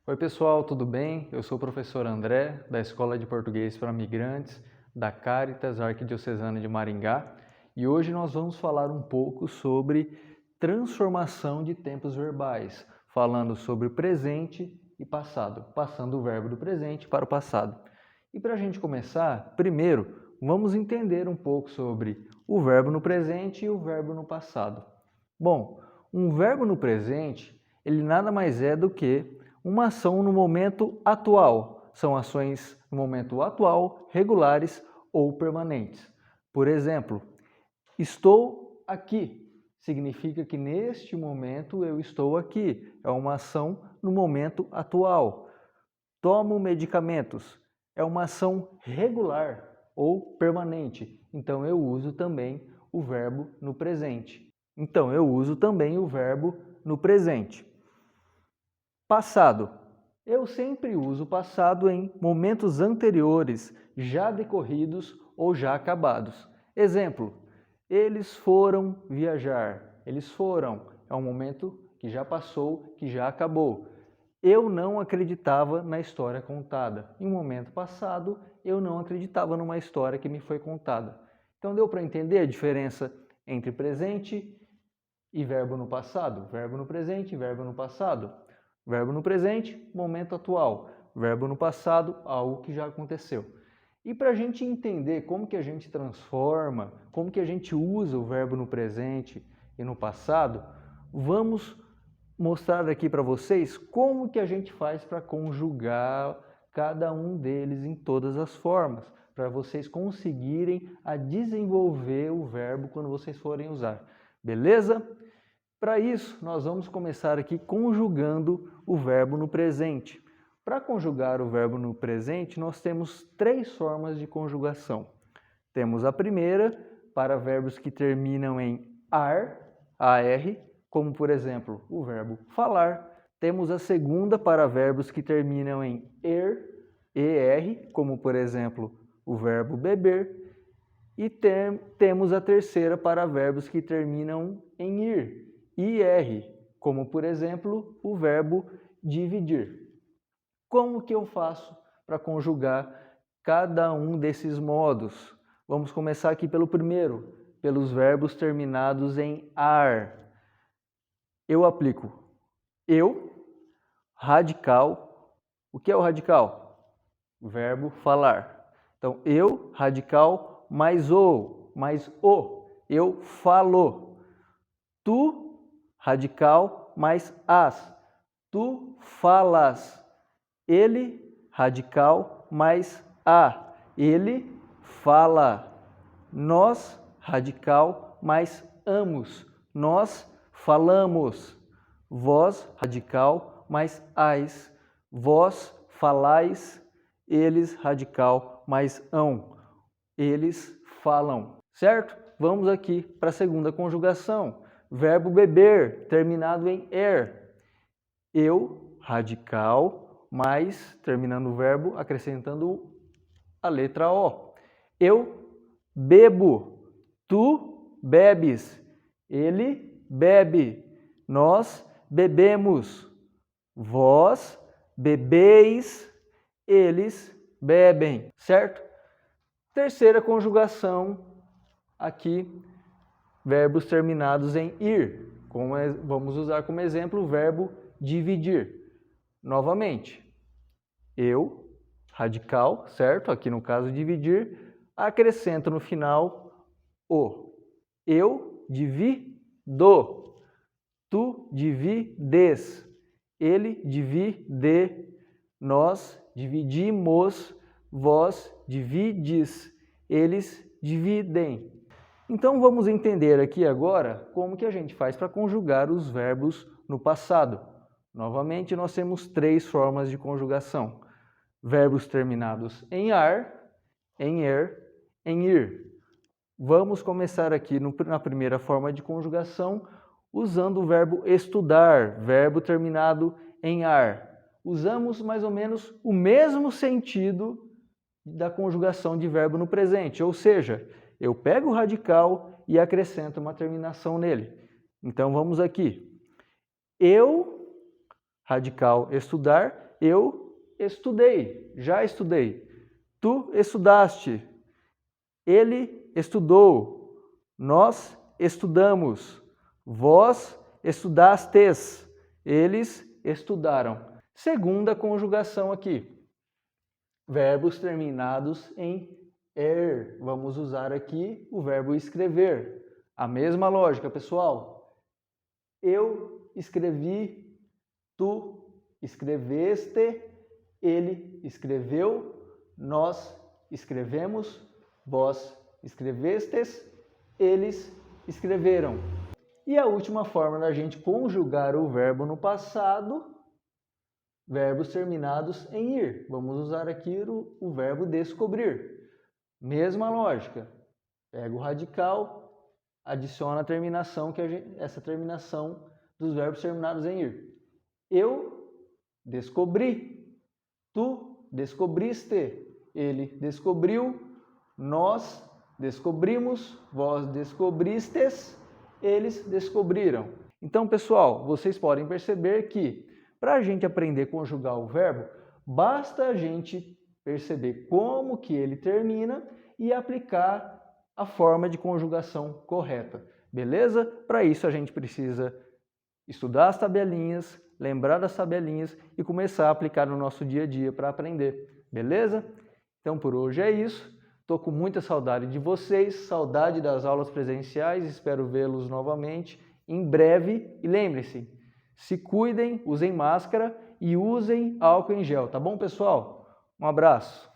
Oi pessoal, tudo bem? Eu sou o professor André, da Escola de Português para Migrantes, da Caritas Arquidiocesana de Maringá, e hoje nós vamos falar um pouco sobre transformação de tempos verbais, falando sobre presente e passado, passando o verbo do presente para o passado. E para a gente começar, primeiro, vamos entender um pouco sobre o verbo no presente e o verbo no passado. Bom, um verbo no presente, ele nada mais é do que uma ação no momento atual. São ações no momento atual, regulares ou permanentes. Por exemplo, estou aqui. Significa que neste momento eu estou aqui. É uma ação no momento atual. Tomo medicamentos. É uma ação regular ou permanente. Então eu uso também o verbo no presente. Passado. Eu sempre uso passado em momentos anteriores, já decorridos ou já acabados. Exemplo, eles foram viajar. Eles foram. É um momento que já passou, que já acabou. Eu não acreditava na história contada. Em um momento passado, eu não acreditava numa história que me foi contada. Então deu para entender a diferença entre presente e verbo no passado? Verbo no presente e verbo no passado. Verbo no presente, momento atual. Verbo no passado, algo que já aconteceu. E para a gente entender como que a gente transforma, como que a gente usa o verbo no presente e no passado, vamos mostrar aqui para vocês como que a gente faz para conjugar cada um deles em todas as formas, para vocês conseguirem a desenvolver o verbo quando vocês forem usar. Beleza? Para isso, nós vamos começar aqui conjugando o verbo no presente. Para conjugar o verbo no presente, nós temos três formas de conjugação. Temos a primeira, para verbos que terminam em ar, como por exemplo, o verbo falar. Temos a segunda para verbos que terminam em como por exemplo, o verbo beber. E temos a terceira para verbos que terminam em ir, como por exemplo, o verbo dividir. Como que eu faço para conjugar cada um desses modos? Vamos começar aqui pelo primeiro, pelos verbos terminados em ar. Eu aplico eu, radical. O que é o radical? O verbo falar. Então, eu, radical, mais o. Eu falo. Tu, radical, mais as. Tu falas. Ele, radical, mais a. Ele fala. Nós, radical, mais amos. Nós falamos. Vós, radical, mais ais. Vós falais. Eles, radical, mais ão. Eles falam. Certo? Vamos aqui para a segunda conjugação. Verbo beber, terminado em er. Eu, radical, mais, terminando o verbo, acrescentando a letra O. Eu bebo. Tu bebes. Ele bebe. Nós bebemos. Vós bebeis. Eles bebem. Certo? Terceira conjugação, aqui, verbos terminados em ir. Vamos usar como exemplo o verbo dividir. Novamente, eu, radical, certo? Aqui no caso dividir, acrescento no final o. Eu divido. Tu divides. Ele divide. Nós dividimos. Vós divides. Eles dividem. Então vamos entender aqui agora como que a gente faz para conjugar os verbos no passado. Novamente, nós temos três formas de conjugação. Verbos terminados em ar, em er, em ir. Vamos começar aqui na primeira forma de conjugação usando o verbo estudar, verbo terminado em ar. Usamos mais ou menos o mesmo sentido da conjugação de verbo no presente, ou seja, eu pego o radical e acrescento uma terminação nele. Então vamos aqui. Eu, radical estudar, Eu estudei, já estudei. Tu estudaste. Ele estudou. Nós estudamos. Vós estudastes. Eles estudaram. Segunda conjugação aqui. Verbos terminados em er. Vamos usar aqui o verbo escrever. A mesma lógica, pessoal. Eu escrevi, tu escreveste, ele escreveu, nós escrevemos, vós escrevestes, eles escreveram. E a última forma da gente conjugar o verbo no passado, verbos terminados em ir. Vamos usar aqui o verbo descobrir. Mesma lógica. Pega o radical, adiciona a terminação, essa terminação dos verbos terminados em ir. Eu descobri. Tu descobriste. Ele descobriu. Nós descobrimos. Vós descobristes. Eles descobriram. Então, pessoal, vocês podem perceber que para a gente aprender a conjugar o verbo, basta a gente perceber como que ele termina e aplicar a forma de conjugação correta. Beleza? Para isso a gente precisa estudar as tabelinhas, lembrar das tabelinhas e começar a aplicar no nosso dia a dia para aprender. Beleza? Então por hoje é isso. Estou com muita saudade de vocês, saudade das aulas presenciais, espero vê-los novamente em breve. E lembre-se, se cuidem, usem máscara e usem álcool em gel, tá bom, pessoal? Um abraço!